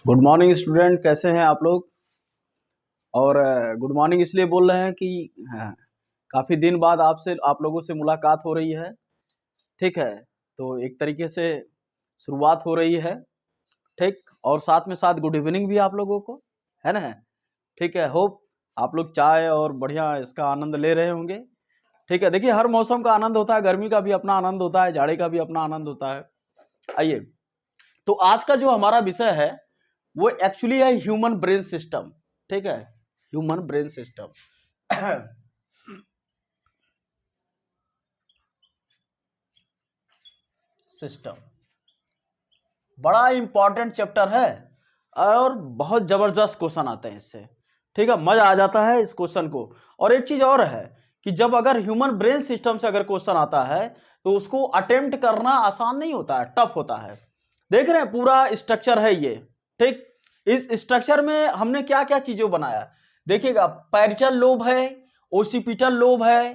Good morning student, कैसे हैं आप लोग। और गुड मॉर्निंग इसलिए बोल रहे हैं कि काफ़ी दिन बाद आपसे आप लोगों से मुलाकात हो रही है। ठीक है, तो एक तरीके से शुरुआत हो रही है। ठीक, और साथ में साथ गुड इवनिंग भी आप लोगों को, है ना। ठीक है, होप आप लोग चाय और बढ़िया इसका आनंद ले रहे होंगे। ठीक है, देखिए हर मौसम का आनंद होता है, गर्मी का भी अपना आनंद होता है, जाड़े का भी अपना आनंद होता है। आइए, तो आज का जो हमारा विषय है वो एक्चुअली है ह्यूमन ब्रेन सिस्टम। ठीक है, ह्यूमन ब्रेन सिस्टम। सिस्टम बड़ा इंपॉर्टेंट चैप्टर है और बहुत जबरदस्त क्वेश्चन आते हैं इससे। ठीक है, मजा आ जाता है इस क्वेश्चन को। और एक चीज और है कि जब अगर ह्यूमन ब्रेन सिस्टम से अगर क्वेश्चन आता है तो उसको अटेम्प्ट करना आसान नहीं होता है, टफ होता है। देख रहे हैं पूरा स्ट्रक्चर है ये। ठीक, इस स्ट्रक्चर में हमने क्या क्या चीजों बनाया देखिएगा। पैरिटल लोब है, ओसिपिटल लोब है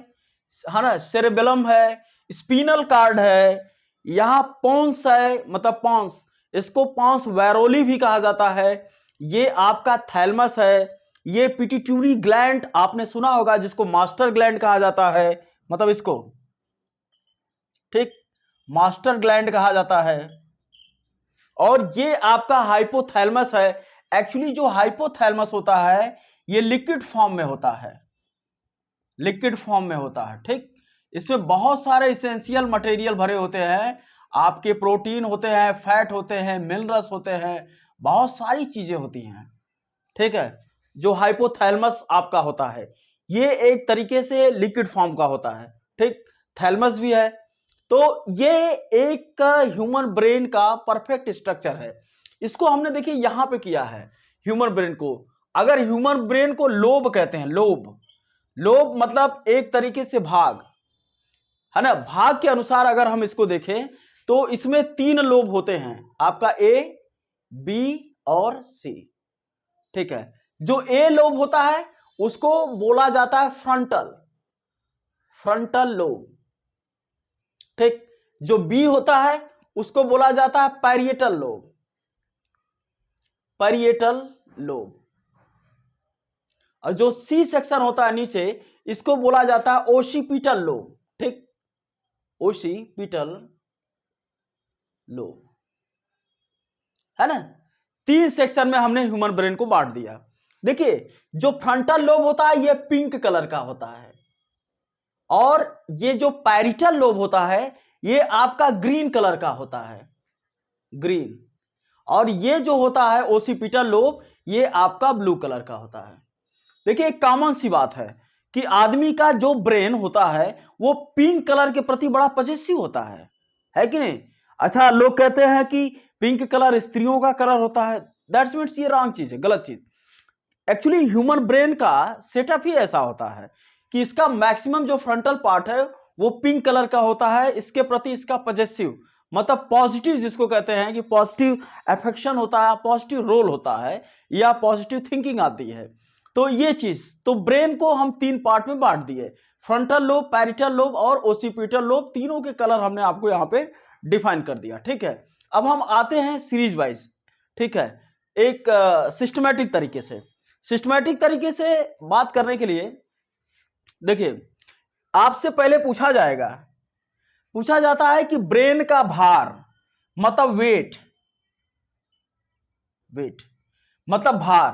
ना, सेरेबेलम है, स्पिनल कार्ड है, यहाँ पॉन्स है, मतलब पॉन्स, इसको पॉन्स वैरोली भी कहा जाता है। ये आपका थैलमस है। ये पिट्यूटरी ग्लैंड आपने सुना होगा जिसको मास्टर ग्लैंड कहा जाता है, मतलब इसको ठीक मास्टर ग्लैंड कहा जाता है। और ये आपका हाइपोथैलमस है। एक्चुअली जो हाइपोथैलमस होता है ये लिक्विड फॉर्म में होता है, लिक्विड फॉर्म में होता है। ठीक, इसमें बहुत सारे इसेंशियल मटेरियल भरे होते हैं। आपके प्रोटीन होते हैं, फैट होते हैं, मिनरल्स होते हैं, बहुत सारी चीजें होती हैं। ठीक है, जो हाइपोथैलमस आपका होता है ये एक तरीके से लिक्विड फॉर्म का होता है। ठीक, थैलमस भी है। तो ये एक ह्यूमन ब्रेन का परफेक्ट स्ट्रक्चर है। इसको हमने देखिए यहां पे किया है ह्यूमन ब्रेन को। अगर ह्यूमन ब्रेन को लोब कहते हैं, लोब, लोब मतलब एक तरीके से भाग, है ना। भाग के अनुसार अगर हम इसको देखें तो इसमें तीन लोब होते हैं आपका, ए, बी और सी। ठीक है, जो ए लोब होता है उसको बोला जाता है फ्रंटल, फ्रंटल लोब। ठीक, जो बी होता है उसको बोला जाता है पैरिएटल लोब, पैरिएटल लोब। और जो सी सेक्शन होता है नीचे, इसको बोला जाता है ओसिपिटल लोब। ठीक, ओसिपिटल लोब, है ना। तीन सेक्शन में हमने ह्यूमन ब्रेन को बांट दिया। देखिए जो फ्रंटल लोब होता है ये पिंक कलर का होता है, और ये जो पैरिटल लोब होता है ये आपका ग्रीन कलर का होता है, ग्रीन। और ये जो होता है ओसिपिटल लोब ये आपका ब्लू कलर का होता है। देखिए एक कॉमन सी बात है कि आदमी का जो ब्रेन होता है वो पिंक कलर के प्रति बड़ा पजेसिव होता है कि नहीं। अच्छा, लोग कहते हैं कि पिंक कलर स्त्रियों का कलर होता है, दैट्स मीन्स ये रॉन्ग चीज है, गलत चीज। एक्चुअली ह्यूमन ब्रेन का सेटअप ही ऐसा होता है कि इसका मैक्सिमम जो फ्रंटल पार्ट है वो पिंक कलर का होता है। इसके प्रति इसका पजेसिव मतलब पॉजिटिव जिसको कहते हैं कि पॉजिटिव अफेक्शन होता है, पॉजिटिव रोल होता है, या पॉजिटिव थिंकिंग आती है। तो ये चीज, तो ब्रेन को हम तीन पार्ट में बांट दिए, फ्रंटल लोब, पैरिटल लोब और ओसिपिटल लोब। तीनों के कलर हमने आपको यहाँ पे डिफाइन कर दिया। ठीक है, अब हम आते हैं सीरीज वाइज। ठीक है, एक सिस्टमैटिक तरीके से, सिस्टमैटिक तरीके से बात करने के लिए देखिए आपसे पहले पूछा जाएगा, पूछा जाता है कि ब्रेन का भार मतलब वेट, वेट मतलब भार,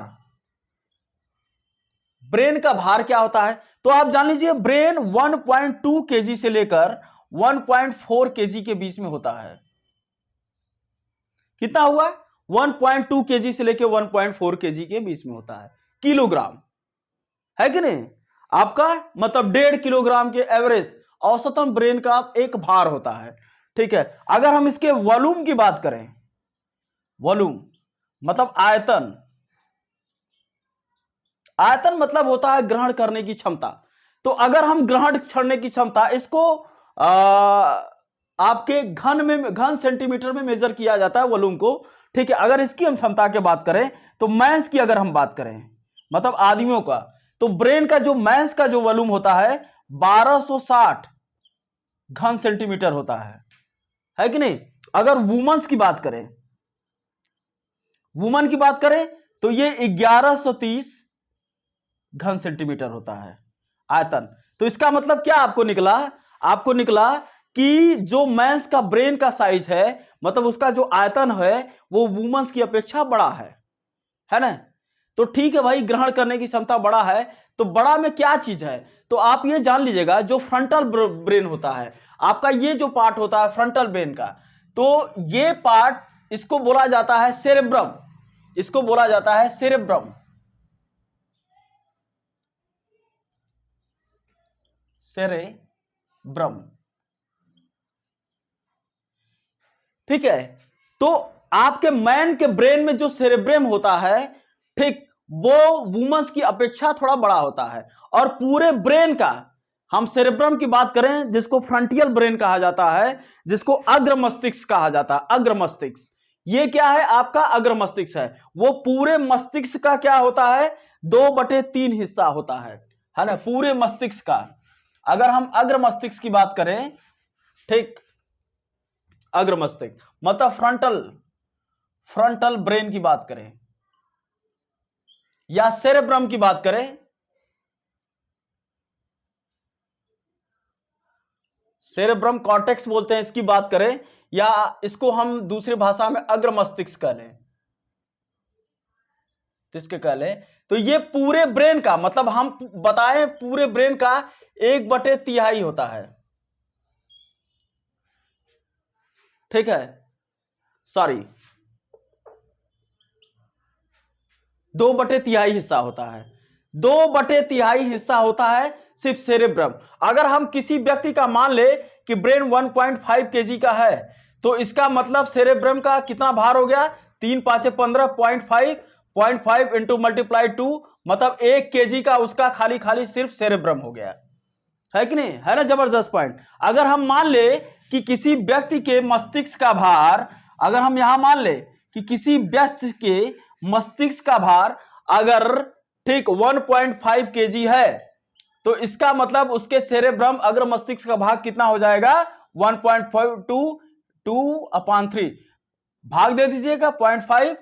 ब्रेन का भार क्या होता है। तो आप जान लीजिए ब्रेन 1.2 केजी से लेकर 1.4 केजी के बीच में होता है। कितना हुआ, 1.2 केजी से लेकर 1.4 केजी के बीच में होता है, किलोग्राम, है कि नहीं। आपका मतलब 1.5 किलोग्राम के एवरेज औसतन ब्रेन का एक भार होता है। ठीक है, अगर हम इसके वॉल्यूम की बात करें, वॉल्यूम मतलब आयतन, आयतन मतलब होता है ग्रहण करने की क्षमता। तो अगर हम ग्रहण करने की क्षमता इसको आपके घन में, घन सेंटीमीटर में मेजर किया जाता है वॉल्यूम को। ठीक है, अगर इसकी हम क्षमता की बात करें तो मैंस की अगर हम बात करें मतलब आदमियों का, तो ब्रेन का जो मैंस का जो वॉल्यूम होता है 1260 घन सेंटीमीटर होता है कि नहीं। अगर वुमेन्स की बात करें, वुमन की बात करें तो ये 1130 घन सेंटीमीटर होता है आयतन। तो इसका मतलब क्या आपको निकला, आपको निकला कि जो मेंस का ब्रेन का साइज है, मतलब उसका जो आयतन है वो वुमेन्स की अपेक्षा बड़ा है ना। तो ठीक है भाई, ग्रहण करने की क्षमता बड़ा है, तो बड़ा में क्या चीज है, तो आप ये जान लीजिएगा जो फ्रंटल ब्रेन होता है आपका, ये जो पार्ट होता है फ्रंटल ब्रेन का, तो ये पार्ट इसको बोला जाता है सेरेब्रम, इसको बोला जाता है सेरेब्रम, सेरेब्रम। ठीक है, तो आपके मैन के ब्रेन में जो सेरेब्रम होता है, ठीक, वो वुमेन्स की अपेक्षा थोड़ा बड़ा होता है। और पूरे ब्रेन का हम सेरेब्रम की बात करें, जिसको फ्रंटियल ब्रेन कहा जाता है, जिसको अग्र मस्तिष्क कहा जाता है, अग्र मस्तिष्क, ये क्या है आपका अग्र मस्तिष्क है। वो पूरे मस्तिष्क का क्या होता है, 2/3 हिस्सा होता है ना, पूरे मस्तिष्क का। अगर हम अग्र मस्तिष्क की बात करें, ठीक, अग्र मस्तिष्क मतलब फ्रंटल ब्रेन की बात करें या सेरेब्रम की बात करें, सेरेब्रम कॉर्टेक्स बोलते हैं इसकी बात करें, या इसको हम दूसरी भाषा में अग्र मस्तिष्क कह लें, किसके कह लें, तो ये पूरे ब्रेन का, मतलब हम बताएं पूरे ब्रेन का 1/3 होता है। ठीक है, सॉरी, 2/3 हिस्सा होता है, 2/3 हिस्सा होता है सिर्फ सेरेब्रम। अगर हम किसी व्यक्ति का मान ले कि ब्रेन 1.5 kg का है, तो इसका मतलब सेरेब्रम का कितना भार हो गया, 3 5 15 0.5 इंटू मल्टीप्लाई 2, मतलब 1 kg का उसका खाली खाली सिर्फ सेरेब्रम हो गया, है कि नहीं, है ना, जबरदस्त पॉइंट। अगर हम मान ले कि किसी व्यक्ति के मस्तिष्क का भार, अगर हम यहां मान ले कि किसी व्यक्ति के मस्तिष्क का भार अगर, ठीक, 1.5 kg है, तो इसका मतलब उसके सेरेब्रम अग्र मस्तिष्क का भाग कितना हो जाएगा, 1.5 2/3, भाग दे दीजिएगा 0.5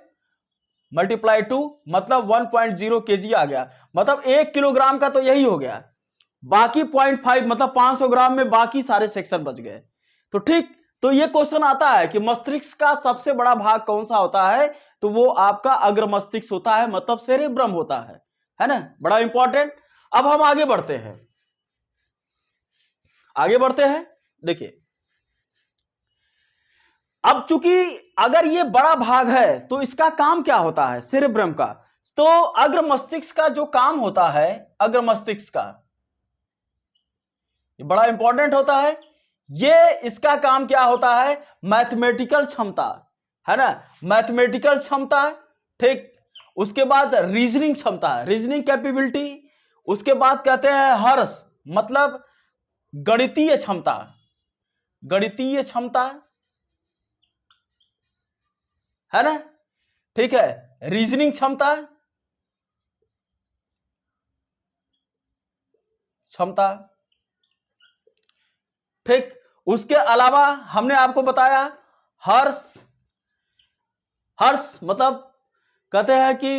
मल्टीप्लाई 2, मतलब 1.0 kg आ गया, मतलब 1 किलोग्राम का तो यही हो गया, बाकी 0.5 मतलब 500 ग्राम में बाकी सारे सेक्शन बच गए। तो ठीक, तो ये क्वेश्चन आता है कि मस्तिष्क का सबसे बड़ा भाग कौन सा होता है, तो वो आपका अग्र मस्तिष्क होता है, मतलब सेरेब्रम होता है ना, बड़ा इंपॉर्टेंट। अब हम आगे बढ़ते हैं, आगे बढ़ते हैं, देखिए, अब चूंकि अगर ये बड़ा भाग है तो इसका काम क्या होता है सेरेब्रम का, तो अग्र मस्तिष्क का जो काम होता है, अग्र मस्तिष्क का, ये बड़ा इंपॉर्टेंट होता है। ये इसका काम क्या होता है, मैथमेटिकल क्षमता, है ना, मैथमेटिकल क्षमता, ठीक, उसके बाद रीजनिंग क्षमता, रीजनिंग कैपेबिलिटी, उसके बाद कहते हैं हर्ष, मतलब गणितीय क्षमता, गणितीय क्षमता, है ना, ठीक है, रीजनिंग क्षमता, क्षमता, ठीक, उसके अलावा हमने आपको बताया हर्ष, हर्ष मतलब कहते हैं कि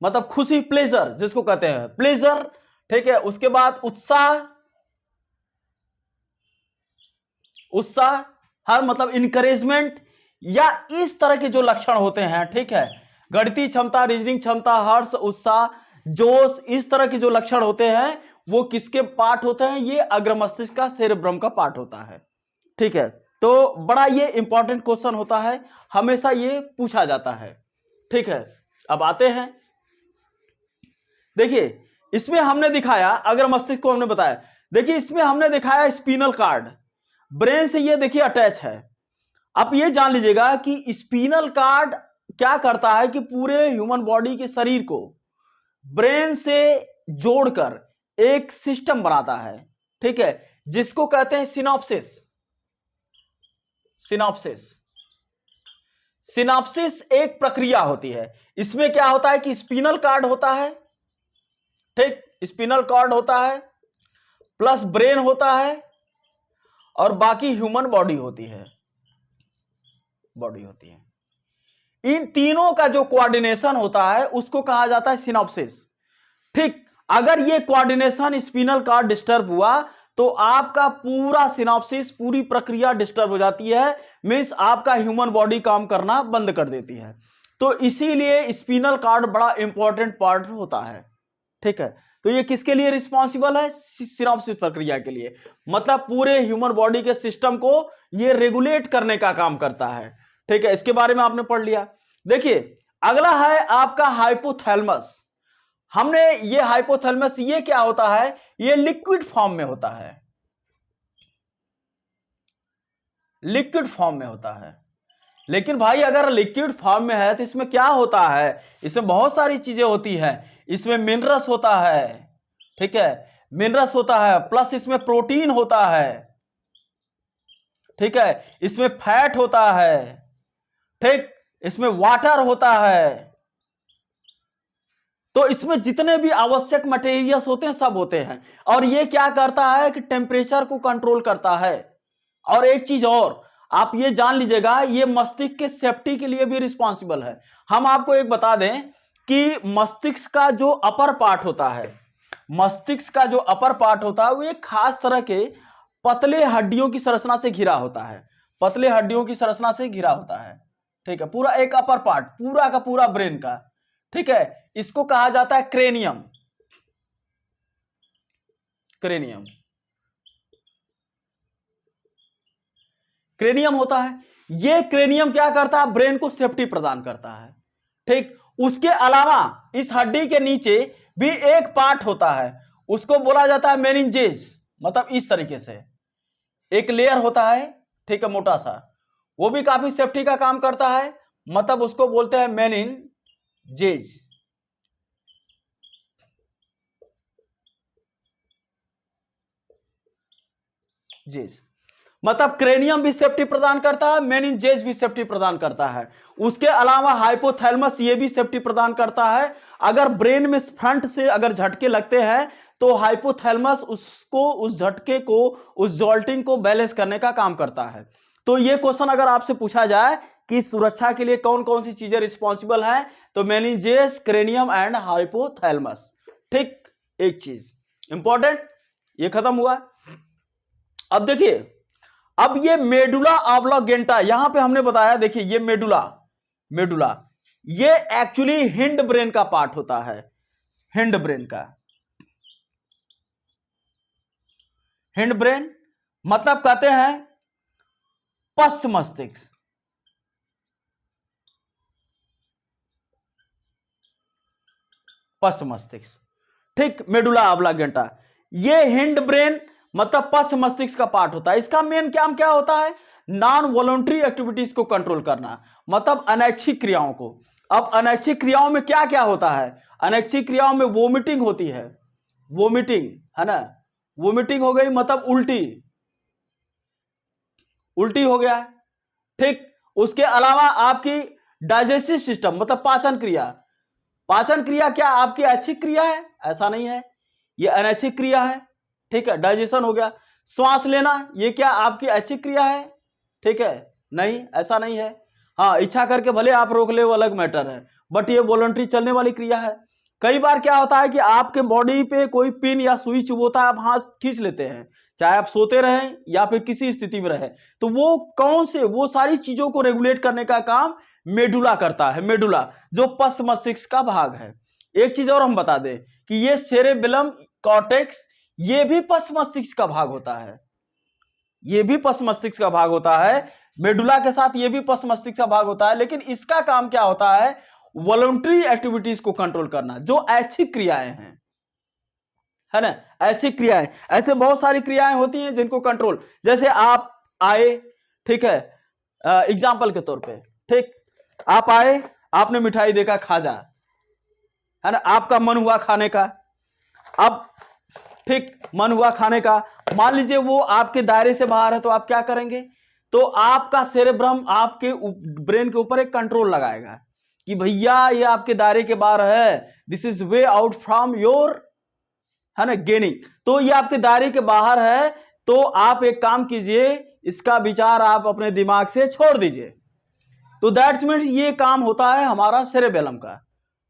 मतलब खुशी, प्लेजर जिसको कहते हैं प्लेजर, ठीक है, उसके बाद उत्साह, उत्साह, हर मतलब इंकरेजमेंट, या इस तरह के जो लक्षण होते हैं, ठीक है, गणितीय क्षमता, रीजनिंग क्षमता, हर्ष, उत्साह, जोश, इस तरह के जो लक्षण होते हैं वो किसके पार्ट होते हैं, ये अग्र मस्तिष्क का, सेरेब्रम का पार्ट होता है। ठीक है, तो बड़ा ये इंपॉर्टेंट क्वेश्चन होता है, हमेशा ये पूछा जाता है। ठीक है, अब आते हैं, देखिए इसमें हमने दिखाया, अगर मस्तिष्क को हमने बताया, देखिए इसमें हमने दिखाया स्पिनल कार्ड, ब्रेन से ये देखिए अटैच है। आप ये जान लीजिएगा कि स्पिनल कार्ड क्या करता है कि पूरे ह्यूमन बॉडी के शरीर को ब्रेन से जोड़कर एक सिस्टम बनाता है, ठीक है, जिसको कहते हैं सिनॉप्सिस, सिनॉप्सिस, सिनॉप्सिस एक प्रक्रिया होती है। इसमें क्या होता है कि स्पिनल कार्ड होता है, ठीक, स्पिनल कॉर्ड होता है, प्लस ब्रेन होता है, और बाकी ह्यूमन बॉडी होती है, बॉडी होती है। इन तीनों का जो कोऑर्डिनेशन होता है उसको कहा जाता है सिनॉप्सिस। ठीक, अगर ये कोऑर्डिनेशन स्पिनल कॉर्ड डिस्टर्ब हुआ तो आपका पूरा सिनॉप्सिस, पूरी प्रक्रिया डिस्टर्ब हो जाती है, मींस आपका ह्यूमन बॉडी काम करना बंद कर देती है। तो इसीलिए स्पिनल कॉर्ड बड़ा इंपॉर्टेंट पार्ट होता है। ठीक है, तो ये किसके लिए रिस्पॉन्सिबल है? सिनॉप्सिस प्रक्रिया के लिए, मतलब पूरे ह्यूमन बॉडी के सिस्टम को ये रेगुलेट करने का काम करता है। ठीक है, इसके बारे में आपने पढ़ लिया। देखिए अगला है आपका हाइपोथैलेमस। हमने ये हाइपोथैलेमस, ये क्या होता है? ये लिक्विड फॉर्म में होता है, लिक्विड फॉर्म में होता है। लेकिन भाई अगर लिक्विड फॉर्म में है तो इसमें क्या होता है? इसमें बहुत सारी चीजें होती है। इसमें मिनरल्स होता है, ठीक है, मिनरल्स होता है, प्लस इसमें प्रोटीन होता है, ठीक है, इसमें फैट होता है, ठीक, इसमें वाटर होता है। तो इसमें जितने भी आवश्यक मटेरियल्स होते हैं सब होते हैं। और ये क्या करता है कि टेम्परेचर को कंट्रोल करता है। और एक चीज और आप ये जान लीजिएगा, ये मस्तिष्क के सेफ्टी के लिए भी रिस्पॉन्सिबल है। हम आपको एक बता दें कि मस्तिष्क का जो अपर पार्ट होता है, मस्तिष्क का जो अपर पार्ट होता है वो एक खास तरह के पतले हड्डियों की संरचना से घिरा होता है, पतले हड्डियों की संरचना से घिरा होता है। ठीक है, पूरा एक अपर पार्ट, पूरा का पूरा ब्रेन का। ठीक है, इसको कहा जाता है क्रेनियम, क्रेनियम, क्रेनियम होता है। ये क्रेनियम क्या करता है? ब्रेन को सेफ्टी प्रदान करता है। ठीक, उसके अलावा इस हड्डी के नीचे भी एक पार्ट होता है, उसको बोला जाता है मेनिंजेस। मतलब इस तरीके से एक लेयर होता है, ठीक है, मोटा सा, वो भी काफी सेफ्टी का काम करता है। मतलब उसको बोलते हैं मेनिंजेस। जेस मतलब क्रेनियम भी सेफ्टी प्रदान करता है, मेनिंजेस भी सेफ्टी प्रदान करता है। उसके अलावा हाइपोथैलेमस ये भी सेफ्टी प्रदान करता है। अगर ब्रेन में फ्रंट से अगर झटके लगते हैं तो हाइपोथैलेमस उसको, उस झटके को, उस जॉल्टिंग को बैलेंस करने का काम करता है। तो ये क्वेश्चन अगर आपसे पूछा जाए कि सुरक्षा के लिए कौन कौन सी चीजें रिस्पॉन्सिबल है, तो मेनिंजेस, क्रेनियम एंड हाइपोथैलेमस। ठीक, एक चीज इंपॉर्टेंट, ये खत्म हुआ। अब देखिए, अब ये मेडुला ऑब्लांगेटा, यहां पे हमने बताया, देखिए ये मेडुला, मेडुला ये एक्चुअली हिंड ब्रेन का पार्ट होता है, हिंड ब्रेन का। हिंड ब्रेन मतलब कहते हैं पश्च मस्तिष्क, पश्च मस्तिष्क। ठीक, मेडुला ऑब्लांगेटा ये हिंड ब्रेन मतलब पश्च मस्तिष्क का पार्ट होता है। इसका मेन काम क्या होता है? नॉन वॉलंटरी एक्टिविटीज को कंट्रोल करना, मतलब अनैच्छिक क्रियाओं को। अब अनैच्छिक क्रियाओं में क्या क्या होता है? अनैच्छिक क्रियाओं में वोमिटिंग होती है, वोमिटिंग है ना, वोमिटिंग हो गई, मतलब उल्टी, उल्टी हो गया। ठीक, उसके अलावा आपकी डाइजेस्टिव सिस्टम मतलब पाचन क्रिया, पाचन क्रिया क्या आपकी ऐच्छिक क्रिया है? ऐसा नहीं है, ये अनैच्छिक क्रिया है। ठीक है, डाइजेशन हो गया। श्वास लेना ये क्या आपकी ऐच्छिक क्रिया है? ठीक है, नहीं, ऐसा नहीं है। हाँ, इच्छा करके भले आप रोक ले, वो अलग मैटर है, बट ये वॉलंटरी चलने वाली क्रिया है। कई बार क्या होता है कि आपके बॉडी पे कोई पिन या सुई चुभोता है, आप हाथ खींच लेते हैं, चाहे आप सोते रहें या फिर किसी स्थिति में रहे, तो वो कौन से, वो सारी चीजों को रेगुलेट करने का काम मेडुला करता है। मेडुला जो पश्च मस्तिष्क का भाग है। एक चीज और हम बता दें कि ये सेरेबेलम कॉर्टेक्स ये भी पश्च मस्तिष्क का भाग होता है, ये भी पश्च मस्तिष्क का भाग होता है। मेडुला के साथ ये भी पश्च मस्तिष्क का भाग होता है, लेकिन इसका काम क्या होता है? वॉलंटरी एक्टिविटीज को कंट्रोल करना, जो ऐच्छिक क्रियाएं हैं, है ना, ऐच्छिक क्रियाएं। ऐसे बहुत सारी क्रियाएं होती हैं जिनको कंट्रोल, जैसे आप आए, ठीक है, एग्जाम्पल के तौर पे, ठीक, आप आए, आपने मिठाई देखा, खा जा, है ना, आपका मन हुआ खाने का। अब ठीक, मन हुआ खाने का, मान लीजिए वो आपके दायरे से बाहर है, तो आप क्या करेंगे? तो आपका सेरेब्रम आपके ब्रेन के ऊपर एक कंट्रोल लगाएगा कि भैया ये आपके दायरे के बाहर है, this is way out from your, है ना, गेनिंग। तो ये आपके दायरे के बाहर है, तो आप एक काम कीजिए, इसका विचार आप अपने दिमाग से छोड़ दीजिए। तो दैट्स मीन्स ये काम होता है हमारा सेरेबेलम का।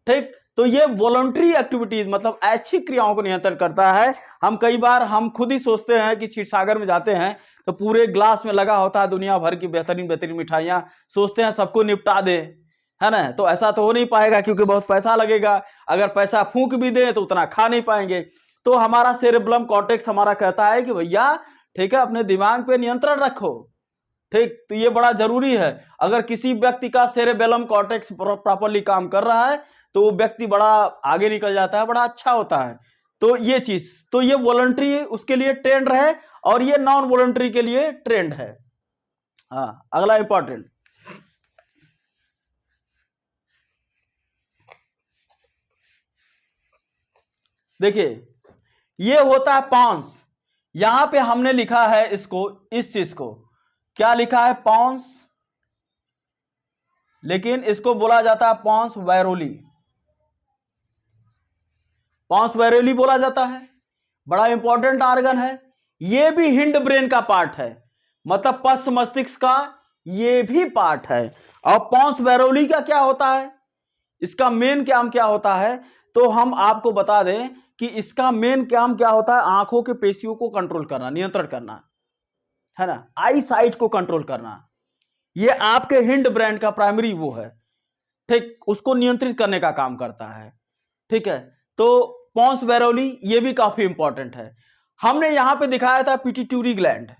ठीक, तो ये वॉलंटरी एक्टिविटीज मतलब ऐच्छिक क्रियाओं को नियंत्रण करता है। हम कई बार हम खुद ही सोचते हैं कि क्षीरसागर में जाते हैं तो पूरे ग्लास में लगा होता है दुनिया भर की बेहतरीन बेहतरीन मिठाइयां, सोचते हैं सबको निपटा दे, है ना। तो ऐसा तो हो नहीं पाएगा क्योंकि बहुत पैसा लगेगा, अगर पैसा फूंक भी दे तो उतना खा नहीं पाएंगे। तो हमारा सेरेब्रम कॉर्टेक्स हमारा कहता है कि भैया ठीक है, अपने दिमाग पे नियंत्रण रखो। ठीक, तो ये बड़ा जरूरी है। अगर किसी व्यक्ति का सेरेबेलम कॉर्टेक्स प्रॉपरली काम कर रहा है तो वो व्यक्ति बड़ा आगे निकल जाता है, बड़ा अच्छा होता है। तो ये चीज, तो ये वॉलंटरी उसके लिए ट्रेंड है और ये नॉन वॉलंटरी के लिए ट्रेंड है। हाँ, अगला इंपॉर्टेंट देखिए, ये होता है पॉन्स। यहां पे हमने लिखा है इसको, इस चीज को क्या लिखा है, पॉन्स, लेकिन इसको बोला जाता है पॉन्स वैरोली। पॉन्स वैरोली बोला जाता है, बड़ा इंपॉर्टेंट आर्गन है। ये भी हिंड ब्रेन का पार्ट है, मतलब पश्च मस्तिष्क का ये भी पार्ट है। और पॉन्स वैरोली का क्या होता है, इसका मेन काम क्या होता है, तो हम आपको बता दें कि इसका मेन काम क्या होता है, आंखों के पेशियों को कंट्रोल करना, नियंत्रण करना, है ना, आई साइट को कंट्रोल करना। ये आपके हिंड ब्रेन का प्राइमरी वो है, ठीक, उसको नियंत्रित करने का काम करता है। ठीक है, तो पॉन्स वैरोली ये भी काफी इंपॉर्टेंट है। हमने यहां पे दिखाया था पिट्यूटरी ग्लैंड,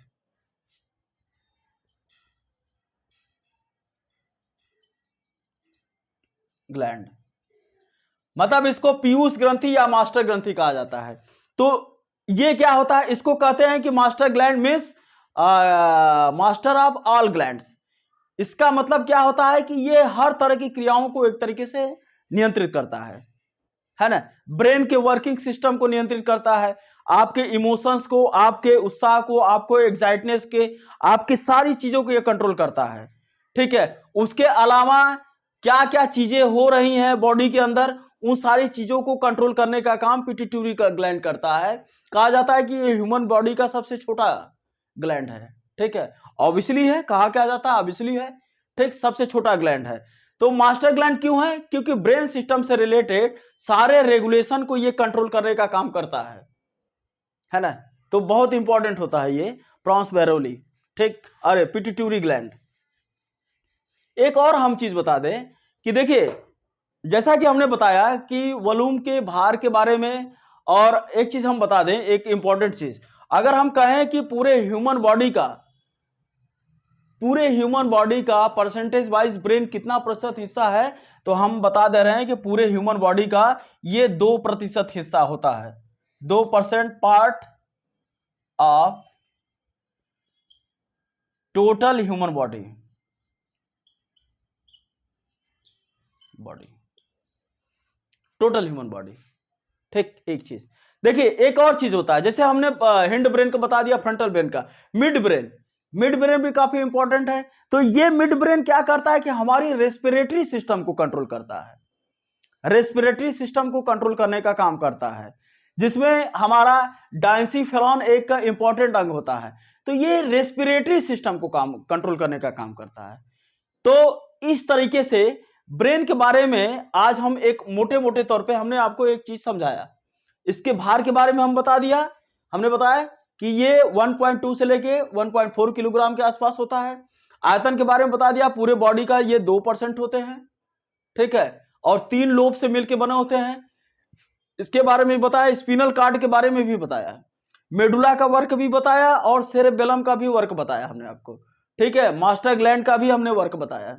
मतलब इसको पीयूष ग्रंथि या मास्टर ग्रंथि कहा जाता है। तो ये क्या होता है, इसको कहते हैं कि master gland means master of all glands. इसका मतलब क्या होता है कि ये हर तरह की क्रियाओं को एक तरीके से नियंत्रित करता है ना। ब्रेन के वर्किंग सिस्टम को नियंत्रित करता है, आपके इमोशंस को, आपके उत्साह को, आपको एक्साइटनेस के, आपकी सारी चीजों को ये कंट्रोल करता है। ठीक है, उसके अलावा क्या क्या चीजें हो रही हैं बॉडी के अंदर, उन सारी चीजों को कंट्रोल करने का काम पिट्यूटरी का ग्लैंड करता है। कहा जाता है कि ये ह्यूमन बॉडी का सबसे छोटा ग्लैंड है। ठीक है, ऑब्वियसली है, कहा क्या जाता है, ऑब्वियसली है। ठीक, सबसे छोटा ग्लैंड है। तो मास्टर ग्लैंड क्यों है, क्योंकि ब्रेन सिस्टम से रिलेटेड सारे रेगुलेशन को ये कंट्रोल करने का काम करता है ना। तो बहुत इंपॉर्टेंट होता है ये पॉन्स वैरोली। ठीक, अरे पिट्यूटरी ग्लैंड। एक और हम चीज बता दें कि देखिए, जैसा कि हमने बताया कि वॉल्यूम के भार के बारे में, और एक चीज हम बता दें, एक इंपॉर्टेंट चीज, अगर हम कहें कि पूरे ह्यूमन बॉडी का परसेंटेज वाइज ब्रेन कितना प्रतिशत हिस्सा है, तो हम बता दे रहे हैं कि पूरे ह्यूमन बॉडी का ये 2% हिस्सा होता है। 2% part of total human body. Total human body. ठीक, एक चीज देखिए, एक और चीज होता है, जैसे हमने हिंड ब्रेन का बता दिया, फ्रंटल ब्रेन का, मिड ब्रेन भी काफी इंपॉर्टेंट है। तो ये मिड ब्रेन क्या करता है कि हमारी रेस्पिरेटरी सिस्टम को कंट्रोल करता है, रेस्पिरेटरी सिस्टम को कंट्रोल करने का काम करता है, जिसमें हमारा डायंसीफेरॉन एक इंपॉर्टेंट अंग होता है। तो ये रेस्पिरेटरी सिस्टम को कंट्रोल करने का काम करता है। तो इस तरीके से ब्रेन के बारे में आज हम एक मोटे मोटे तौर पे हमने आपको एक चीज समझाया। इसके भार के बारे में हम बता दिया, हमने बताया कि ये 1.2 से लेके 1.4 किलोग्राम के आसपास होता है। आयतन के बारे में बता दिया, पूरे बॉडी का ये 2% होते हैं। ठीक है, और 3 लोब से मिलकर बने होते हैं। इसके बारे में बताया, स्पिनल कार्ड के बारे में भी बताया, मेडुला का वर्क भी बताया, और सेरेबेलम का भी वर्क बताया हमने आपको। ठीक है, मास्टर ग्लैंड का भी हमने वर्क बताया।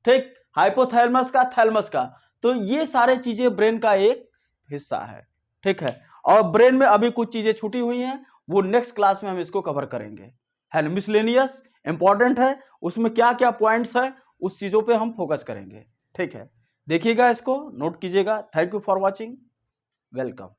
ठीक, हाइपोथैलेमस का, थैलेमस का। तो ये सारे चीजें ब्रेन का एक हिस्सा है। ठीक है, और ब्रेन में अभी कुछ चीजें छूटी हुई हैं, वो नेक्स्ट क्लास में हम इसको कवर करेंगे। है ना, मिसलेनियस इंपॉर्टेंट है, उसमें क्या क्या पॉइंट्स है उस चीजों पे हम फोकस करेंगे। ठीक है, देखिएगा, इसको नोट कीजिएगा। Thank you for watching, welcome.